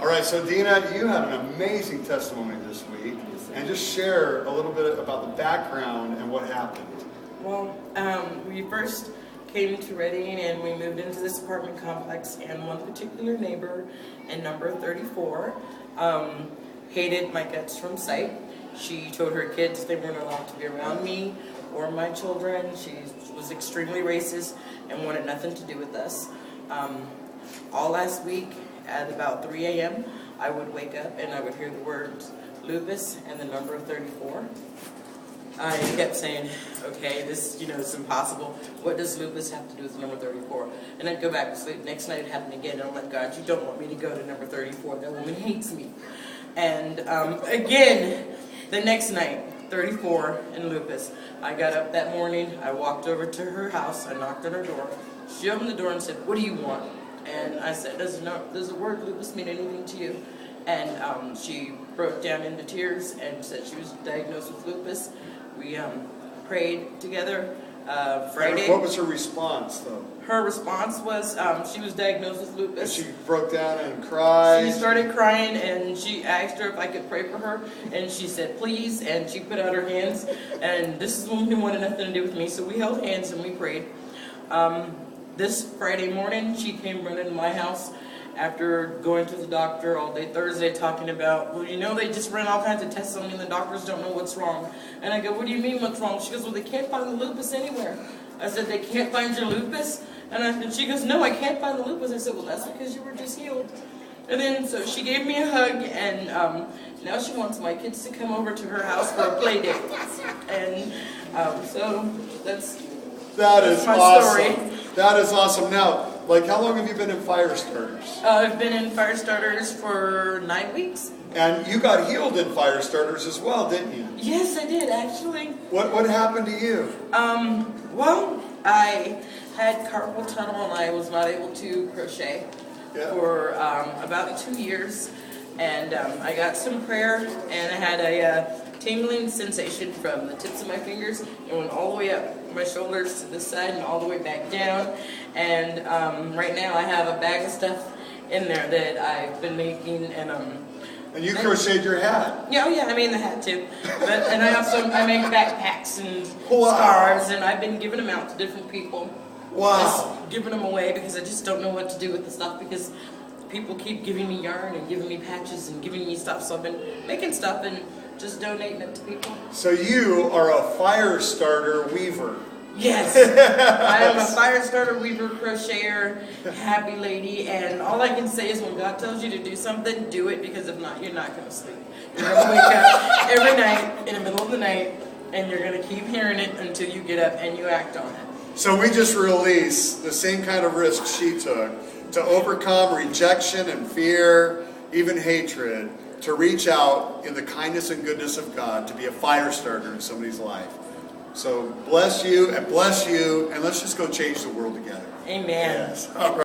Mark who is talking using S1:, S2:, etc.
S1: All right, so Dina, you had an amazing testimony this week, and just share a little bit about the background and what happened.
S2: Well, we first came to Reading and we moved into this apartment complex, and one particular neighbor in number 34 hated my guts from sight. She told her kids they weren't allowed to be around me or my children. She was extremely racist and wanted nothing to do with us. All last week at about 3 a.m. I would wake up and I would hear the words Lupus and the number 34. I kept saying, okay, this, it's impossible. What does lupus have to do with number 34? And I'd go back to sleep. Next night it happened again. And I'm like, God, you don't want me to go to number 34. That woman hates me. And again, the next night, 34 and lupus. I got up that morning. I walked over to her house. I knocked on her door. She opened the door and said, what do you want? And I said, does the word lupus mean anything to you? And she broke down into tears and said she was diagnosed with lupus. We prayed together Friday.
S1: What was her response, though?
S2: Her response was she was diagnosed with lupus.
S1: And she broke down and cried.
S2: She started crying, and she asked her if I could pray for her, and she said, please, and she put out her hands, and this is when we wanted nothing to do with me, so we held hands and we prayed. This Friday morning, she came running to my house after going to the doctor all day Thursday talking about, well, they just ran all kinds of tests on me and the doctors don't know what's wrong. And I go, what do you mean what's wrong? She goes, well, they can't find the lupus anywhere. I said, they can't find your lupus? And she goes, no, I can't find the lupus. I said, well, that's because you were just healed. And then so she gave me a hug, and now she wants my kids to come over to her house for a play date. And so that's my
S1: awesome.
S2: story.
S1: That is awesome. Now, how long have you been in fire starters?
S2: I've been in fire starters for 9 weeks.
S1: And you got healed in fire starters as well, didn't you?
S2: Yes, I did, actually.
S1: What happened to you?
S2: Well, I had carpal tunnel and I was not able to crochet for about 2 years. And I got some prayer, and I had a tingling sensation from the tips of my fingers. It went all the way up my shoulders to this side and all the way back down. And right now I have a bag of stuff in there that I've been making, and
S1: you crocheted your hat.
S2: Yeah, I made the hat too. And I make backpacks and scarves, and I've been giving them out to different people.
S1: Wow.
S2: Just giving them away because I just don't know what to do with the stuff, because people keep giving me yarn and giving me patches and giving me stuff, so I've been making stuff and just donating it to people.
S1: So you are a fire starter weaver.
S2: Yes, I am a fire starter, weaver, crocheter, happy lady, and all I can say is when God tells you to do something, do it, because if not, you're not going to sleep. You're going to wake up every night in the middle of the night, and you're going to keep hearing it until you get up and you act on it.
S1: So we just released the same kind of risk she took to overcome rejection and fear, even hatred, to reach out in the kindness and goodness of God, to be a fire starter in somebody's life. So bless you, and let's just go change the world together.
S2: Amen.
S1: Yes. All right.